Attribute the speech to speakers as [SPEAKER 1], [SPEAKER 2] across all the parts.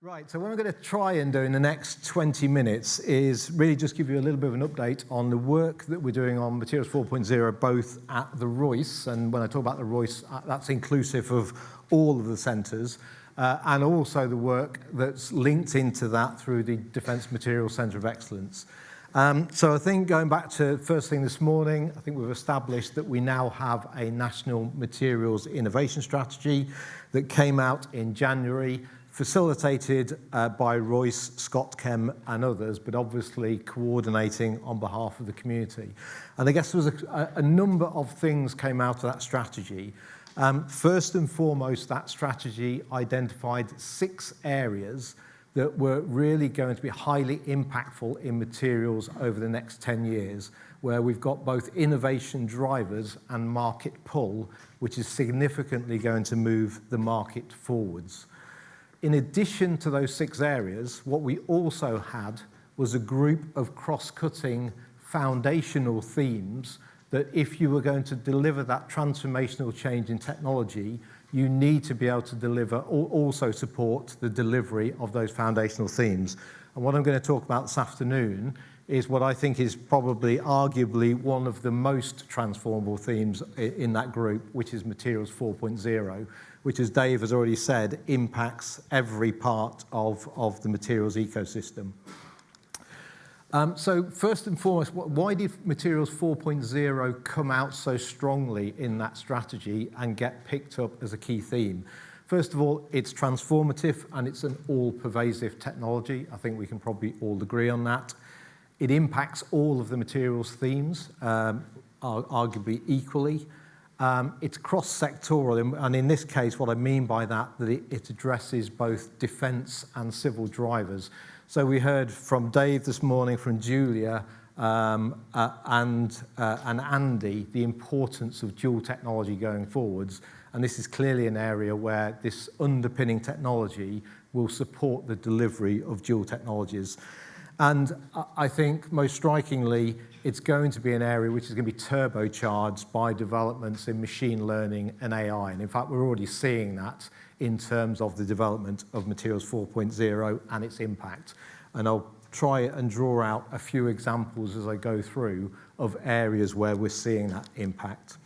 [SPEAKER 1] Right, so what I'm going to try and do in the next 20 minutes is really just give you a little bit of an update on the work that we're doing on Materials 4.0, both at the Royce, and when I talk about the Royce, that's inclusive of all of the centres, and also the work that's linked into that through the Defence Materials Centre of Excellence. So I think going back to first thing this morning, I think we've established that we now have a National Materials Innovation Strategy that came out in January, facilitated by Royce, ScotChem and others, but obviously coordinating on behalf of the community. And I guess there was a number of things came out of that strategy. First and foremost, that strategy identified 6 areas that were really going to be highly impactful in materials over the next 10 years, where we've got both innovation drivers and market pull, which is significantly going to move the market forwards. In addition to those 6 areas, what we also had was a group of cross-cutting foundational themes that if you were going to deliver that transformational change in technology, you need to be able to deliver or also support the delivery of those foundational themes. And what I'm going to talk about this afternoon is what I think is probably arguably one of the most transformable themes in that group, which is Materials 4.0, which, as Dave has already said, impacts every part of the materials ecosystem. So first and foremost, why did Materials 4.0 come out so strongly in that strategy and get picked up as a key theme? First of all, it's transformative and it's an all-pervasive technology. I think we can probably all agree on that. It impacts all of the materials themes, arguably equally. It's cross-sectoral, and in this case, what I mean by that it addresses both defence and civil drivers. So we heard from Dave this morning, from Julia, and Andy, the importance of dual technology going forwards, and this is clearly an area where this underpinning technology will support the delivery of dual technologies. And I think most strikingly, it's going to be an area which is going to be turbocharged by developments in machine learning and AI. And in fact, we're already seeing that in terms of the development of Materials 4.0 and its impact. And I'll try and draw out a few examples as I go through of areas where we're seeing that impact.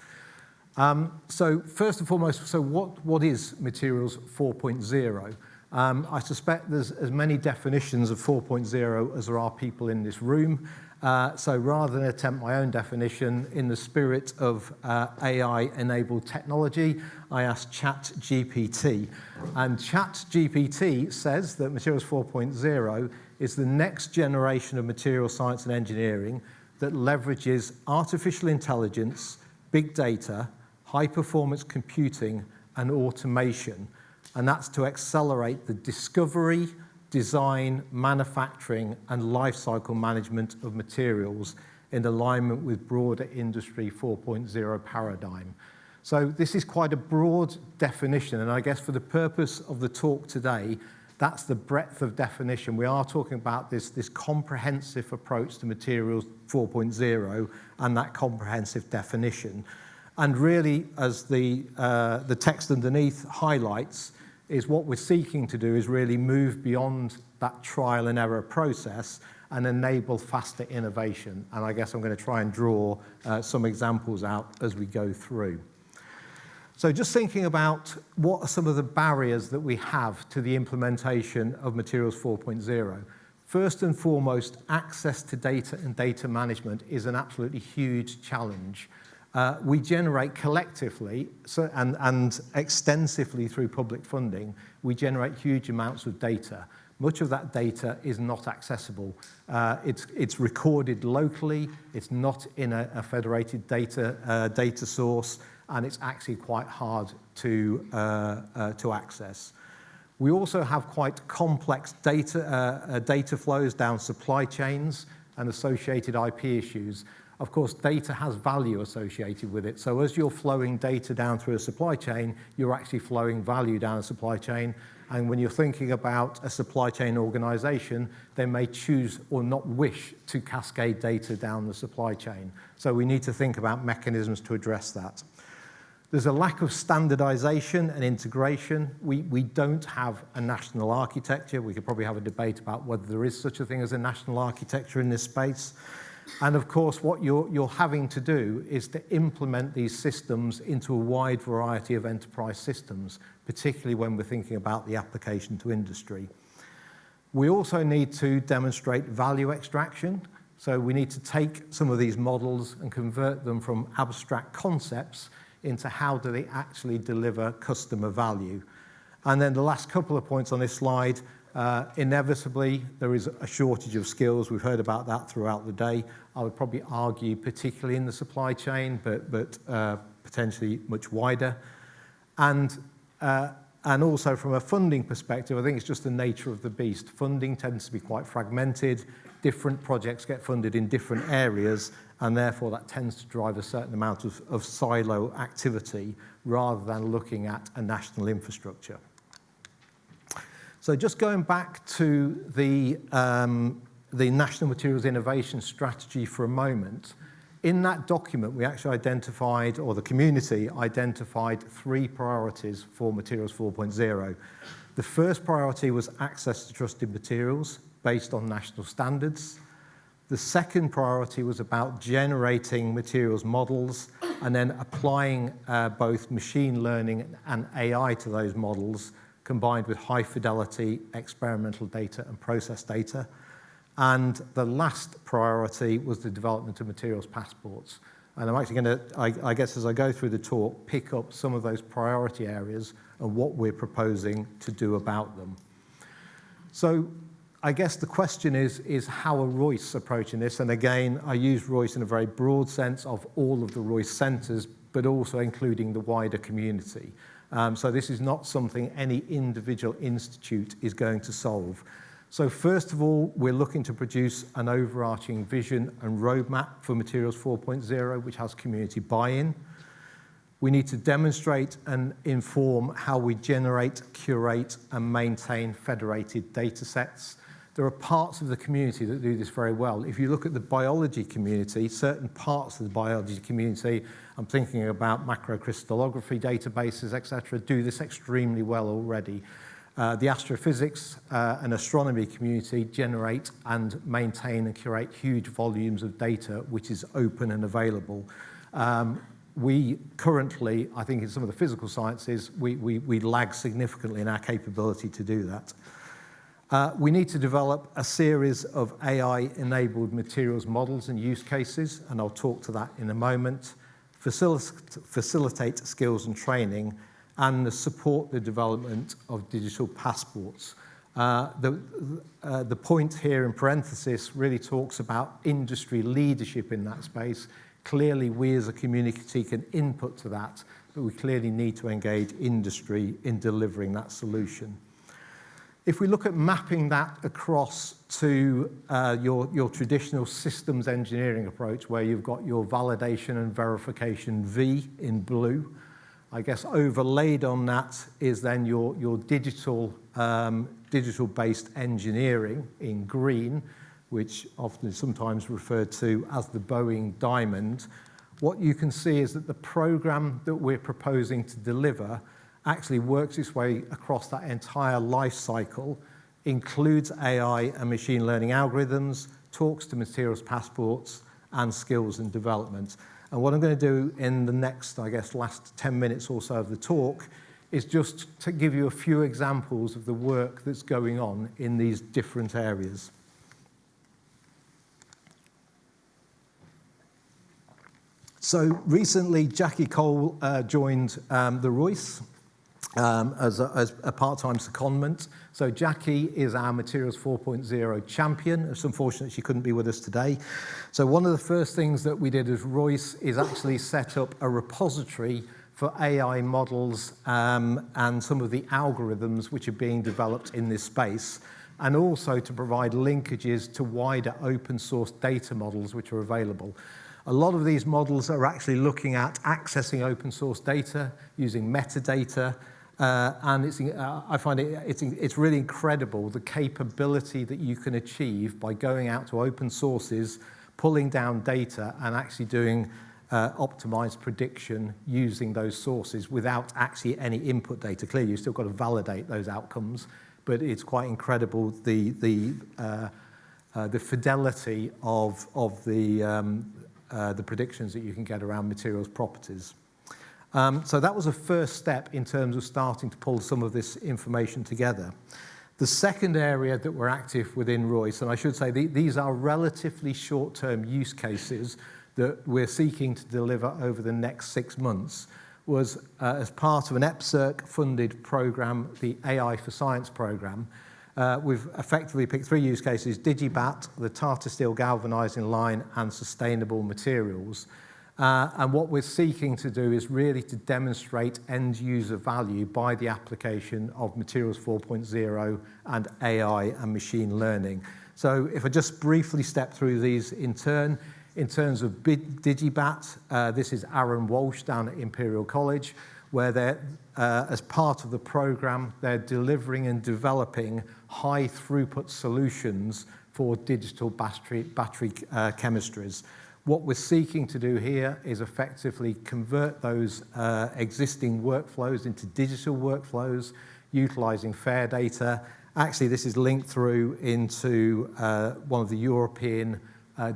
[SPEAKER 1] So first and foremost, so what is Materials 4.0? I suspect there's as many definitions of 4.0 as there are people in this room. So rather than attempt my own definition, in the spirit of AI-enabled technology, I asked ChatGPT. And ChatGPT says that Materials 4.0 is the next generation of material science and engineering that leverages artificial intelligence, big data, high-performance computing, and automation. And that's to accelerate the discovery, design, manufacturing, and lifecycle management of materials in alignment with broader Industry 4.0 paradigm. So this is quite a broad definition, and I guess for the purpose of the talk today, that's the breadth of definition. We are talking about this comprehensive approach to Materials 4.0 and that comprehensive definition. And really, as the text underneath highlights, is what we're seeking to do is really move beyond that trial and error process and enable faster innovation. And I guess I'm going to try and draw some examples out as we go through. So just thinking about what are some of the barriers that we have to the implementation of Materials 4.0. First and foremost, access to data and data management is an absolutely huge challenge. We generate collectively and extensively through public funding, we generate huge amounts of data. Much of that data is not accessible. It's recorded locally, it's not in a federated data source, and it's actually quite hard to access. We also have quite complex data flows down supply chains and associated IP issues. Of course, data has value associated with it. So as you're flowing data down through a supply chain, you're actually flowing value down a supply chain. And when you're thinking about a supply chain organization, they may choose or not wish to cascade data down the supply chain. So we need to think about mechanisms to address that. There's a lack of standardization and integration. We don't have a national architecture. We could probably have a debate about whether there is such a thing as a national architecture in this space. And of course, what you're having to do is to implement these systems into a wide variety of enterprise systems, particularly when we're thinking about the application to industry. We also need to demonstrate value extraction. So we need to take some of these models and convert them from abstract concepts into how do they actually deliver customer value. And then the last couple of points on this slide, inevitably, there is a shortage of skills. We've heard about that throughout the day. I would probably argue, particularly in the supply chain, but potentially much wider. And also from a funding perspective, I think it's just the nature of the beast. Funding tends to be quite fragmented. Different projects get funded in different areas, and therefore that tends to drive a certain amount of silo activity rather than looking at a national infrastructure. So just going back to the National Materials Innovation Strategy for a moment, in that document we actually identified, or the community identified, 3 priorities for Materials 4.0. The first priority was access to trusted materials based on national standards. The second priority was about generating materials models and then applying both machine learning and AI to those models, combined with high fidelity experimental data and process data. And the last priority was the development of materials passports. And I'm actually going to, I guess as I go through the talk, pick up some of those priority areas and what we're proposing to do about them. So I guess the question is how are Royce approaching this? And again, I use Royce in a very broad sense of all of the Royce centres, but also including the wider community. So this is not something any individual institute is going to solve. So first of all, we're looking to produce an overarching vision and roadmap for Materials 4.0, which has community buy-in. We need to demonstrate and inform how we generate, curate, and maintain federated data sets. There are parts of the community that do this very well. If you look at the biology community, certain parts of the biology community, I'm thinking about macrocrystallography databases, etc., do this extremely well already. The astrophysics and astronomy community generate and maintain and curate huge volumes of data, which is open and available. We currently, I think in some of the physical sciences, we lag significantly in our capability to do that. We need to develop a series of AI-enabled materials models and use cases, and I'll talk to that in a moment. Facilitate skills and training, and support the development of digital passports. The point here in parenthesis really talks about industry leadership in that space. Clearly, we as a community can input to that, but we clearly need to engage industry in delivering that solution. If we look at mapping that across to your traditional systems engineering approach, where you've got your validation and verification V in blue, I guess overlaid on that is then your digital-based engineering in green, which often is sometimes referred to as the Boeing diamond. What you can see is that the program that we're proposing to deliver actually works its way across that entire life cycle, includes AI and machine learning algorithms, talks to materials passports, and skills and development. And what I'm going to do in the next, I guess, last 10 minutes or so of the talk is just to give you a few examples of the work that's going on in these different areas. So recently, Jackie Cole joined the Royce as a part-time secondment. So Jackie is our Materials 4.0 champion. It's unfortunate she couldn't be with us today. So one of the first things that we did as Royce is actually set up a repository for AI models and some of the algorithms which are being developed in this space, and also to provide linkages to wider open source data models which are available. A lot of these models are actually looking at accessing open source data using metadata, and I find it's really incredible the capability that you can achieve by going out to open sources, pulling down data, and actually doing optimized prediction using those sources without actually any input data. Clearly, you've still got to validate those outcomes, but it's quite incredible the fidelity of the predictions that you can get around materials properties. So that was a first step in terms of starting to pull some of this information together. The second area that we're active within Royce, and I should say these are relatively short-term use cases that we're seeking to deliver over the next 6 months, was as part of an EPSRC-funded program, the AI for Science program. We've effectively picked 3 use cases: Digibat, the Tata Steel galvanizing line, and sustainable materials. And what we're seeking to do is really to demonstrate end-user value by the application of Materials 4.0 and AI and machine learning. So if I just briefly step through these in turn, in terms of Digibat, this is Aaron Walsh down at Imperial College, where they're, as part of the program, they're delivering and developing high-throughput solutions for digital battery chemistries. What we're seeking to do here is effectively convert those existing workflows into digital workflows, utilizing FAIR data. Actually, this is linked through into one of the European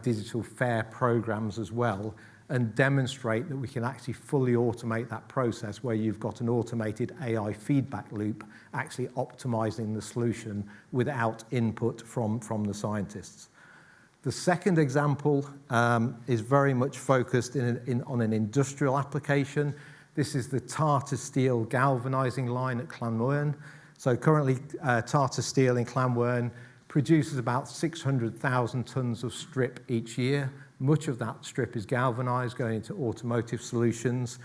[SPEAKER 1] digital FAIR programs as well, and demonstrate that we can actually fully automate that process where you've got an automated AI feedback loop actually optimizing the solution without input from the scientists. The second example is very much focused on an industrial application. This is the Tata Steel galvanizing line at Llanwern. So currently, Tata Steel in Llanwern produces about 600,000 tons of strip each year. Much of that strip is galvanized, going into automotive solutions.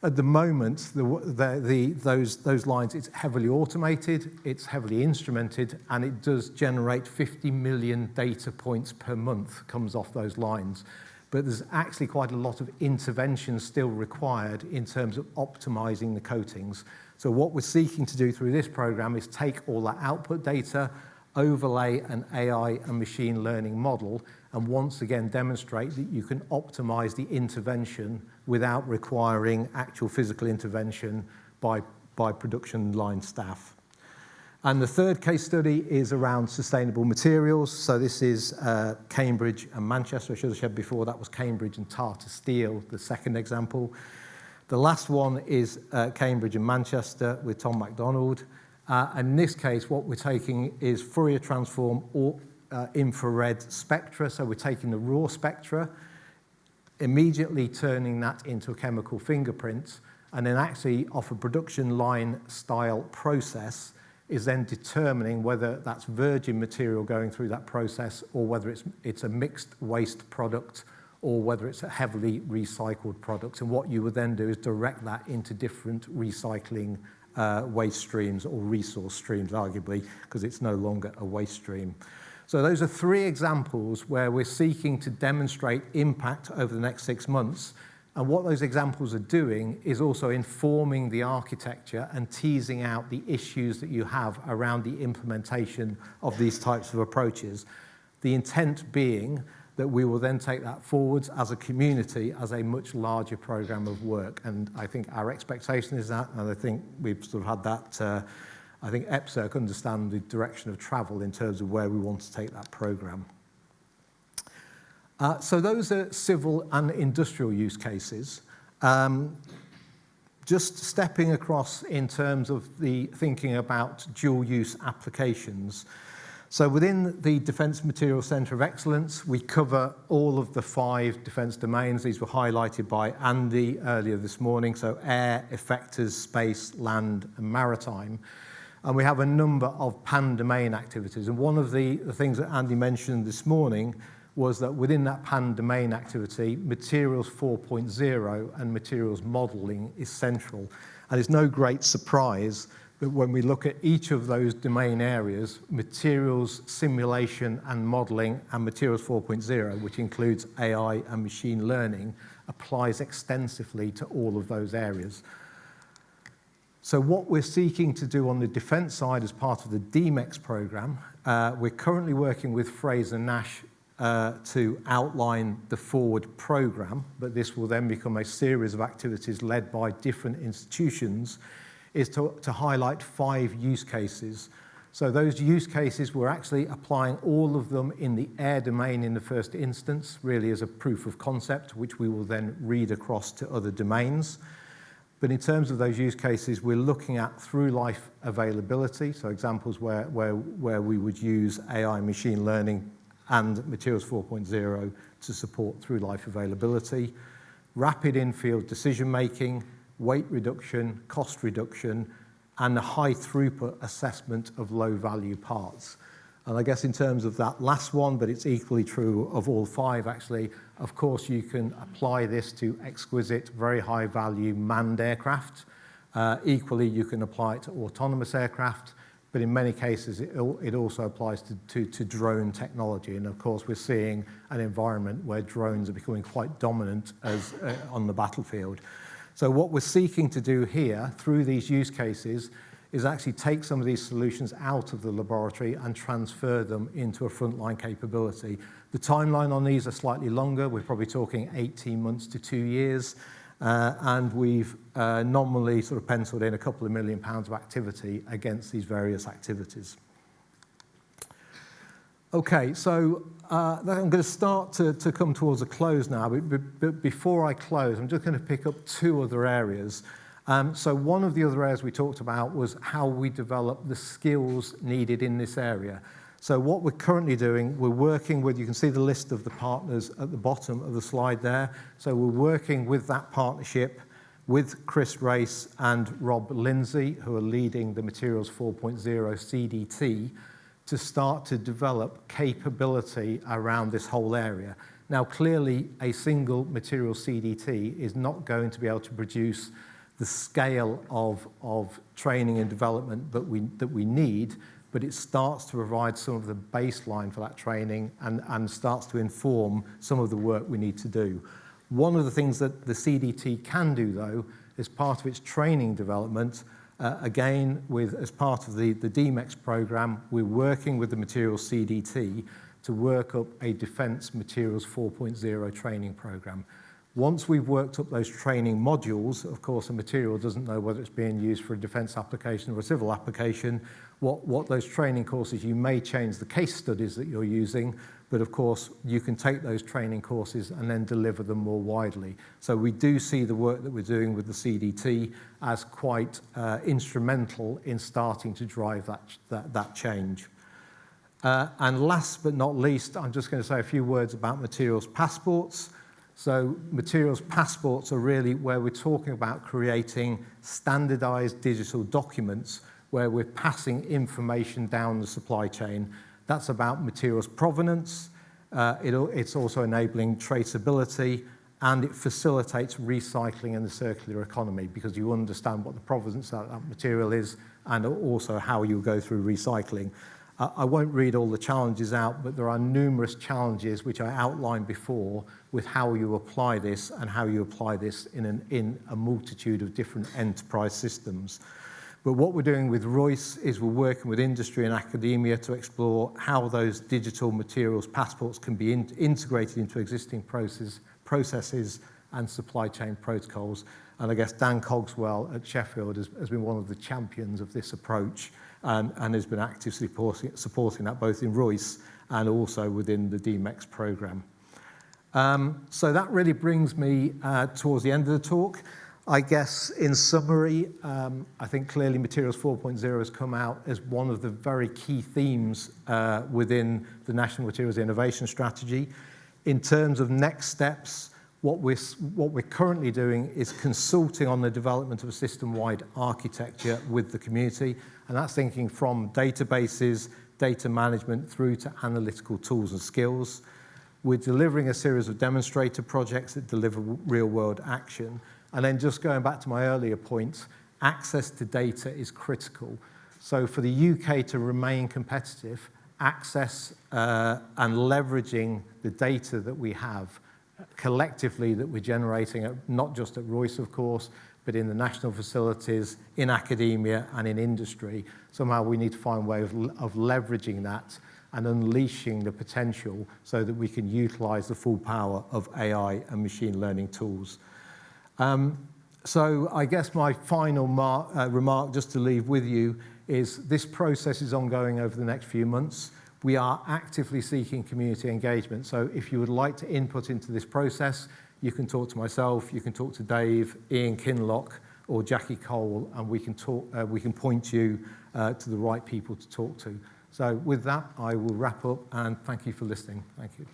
[SPEAKER 1] At the moment, those lines, it's heavily automated, it's heavily instrumented, and it does generate 50 million data points per month comes off those lines. But there's actually quite a lot of intervention still required in terms of optimizing the coatings. So what we're seeking to do through this program is take all that output data, overlay an AI and machine learning model, and once again demonstrate that you can optimize the intervention without requiring actual physical intervention by production line staff. And the third case study is around sustainable materials. So this is Cambridge and Manchester. I should have said before that was Cambridge and Tata Steel, the second example. The last one is Cambridge and Manchester with Tom MacDonald. In this case, what we're taking is Fourier transform or infrared spectra. So we're taking the raw spectra, immediately turning that into a chemical fingerprint, and then actually off a production line style process is then determining whether that's virgin material going through that process or whether it's a mixed waste product or whether it's a heavily recycled product. And what you would then do is direct that into different recycling waste streams or resource streams, arguably, because it's no longer a waste stream. So those are 3 examples where we're seeking to demonstrate impact over the next 6 months. And what those examples are doing is also informing the architecture and teasing out the issues that you have around the implementation of these types of approaches. The intent being that we will then take that forwards as a community as a much larger program of work. And I think our expectation is that, and I think we've sort of had that, I think EPSRC understand the direction of travel in terms of where we want to take that program. So those are civil and industrial use cases. Just stepping across in terms of the thinking about dual-use applications. So within the Defence Materials Centre of Excellence, we cover all of the 5 defence domains. These were highlighted by Andy earlier this morning, so air, effectors, space, land, and maritime. And we have a number of pan-domain activities. And one of the things that Andy mentioned this morning was that within that pan-domain activity, Materials 4.0 and materials modelling is central. And it's no great surprise that when we look at each of those domain areas, materials simulation and modelling and Materials 4.0, which includes AI and machine learning, applies extensively to all of those areas. So what we're seeking to do on the defence side as part of the DMEX programme, we're currently working with Fraser-Nash to outline the forward program, but this will then become a series of activities led by different institutions, is to highlight 5 use cases. So those use cases, we're actually applying all of them in the air domain in the first instance, really as a proof of concept, which we will then read across to other domains. But in terms of those use cases, we're looking at through-life availability, so examples where we would use AI, machine learning, and Materials 4.0 to support through-life availability, rapid in-field decision-making, weight reduction, cost reduction, and the high throughput assessment of low-value parts. And I guess in terms of that last one, but it's equally true of all 5 actually, of course you can apply this to exquisite, very high-value manned aircraft. Equally, you can apply it to autonomous aircraft, but in many cases it also applies to drone technology. And of course we're seeing an environment where drones are becoming quite dominant as on the battlefield. So what we're seeking to do here through these use cases is actually take some of these solutions out of the laboratory and transfer them into a frontline capability. The timeline on these are slightly longer. We're probably talking 18 months to 2 years. And we've nominally sort of penciled in a couple of £1 million of activity against these various activities. Okay, so I'm going to start to come towards a close now, but before I close, I'm just going to pick up 2 other areas. So one of the other areas we talked about was how we develop the skills needed in this area. So what we're currently doing, we're working with, you can see the list of the partners at the bottom of the slide there. So we're working with that partnership with Chris Race and Rob Lindsay, who are leading the Materials 4.0 CDT, to start to develop capability around this whole area. Now, clearly, a single material CDT is not going to be able to produce the scale of training and development that we need, but it starts to provide some of the baseline for that training and starts to inform some of the work we need to do. One of the things that the CDT can do, though, as part of its training development, again, as part of the DMEX program, we're working with the Materials CDT to work up a Defence Materials 4.0 training program. Once we've worked up those training modules, of course, a material doesn't know whether it's being used for a defence application or a civil application. What those training courses, you may change the case studies that you're using, but of course, you can take those training courses and then deliver them more widely. So we do see the work that we're doing with the CDT as quite instrumental in starting to drive that change. And last but not least, I'm just going to say a few words about materials passports. So materials passports are really where we're talking about creating standardized digital documents where we're passing information down the supply chain. That's about materials provenance. It's also enabling traceability, and it facilitates recycling and the circular economy because you understand what the provenance of that material is and also how you go through recycling. I won't read all the challenges out, but there are numerous challenges which I outlined before with how you apply this and how you apply this in a multitude of different enterprise systems. But what we're doing with Royce is we're working with industry and academia to explore how those digital materials passports can be integrated into existing processes and supply chain protocols. And I guess Dan Cogswell at Sheffield has been one of the champions of this approach and has been actively supporting that both in Royce and also within the DMEX program. So that really brings me towards the end of the talk. I guess in summary, I think clearly Materials 4.0 has come out as one of the very key themes within the National Materials Innovation Strategy. In terms of next steps, what we're currently doing is consulting on the development of a system-wide architecture with the community, and that's thinking from databases, data management, through to analytical tools and skills. We're delivering a series of demonstrator projects that deliver real-world action. And then just going back to my earlier points, access to data is critical. So for the UK to remain competitive, access and leveraging the data that we have collectively that we're generating, not just at Royce, of course, but in the national facilities, in academia and in industry. Somehow we need to find a way of leveraging that and unleashing the potential so that we can utilize the full power of AI and machine learning tools. So I guess my final remark just to leave with you is this process is ongoing over the next few months. We are actively seeking community engagement. So if you would like to input into this process, you can talk to myself, you can talk to Dave, Ian Kinlock, or Jackie Cole, and we can point you to the right people to talk to. So with that, I will wrap up, and thank you for listening. Thank you.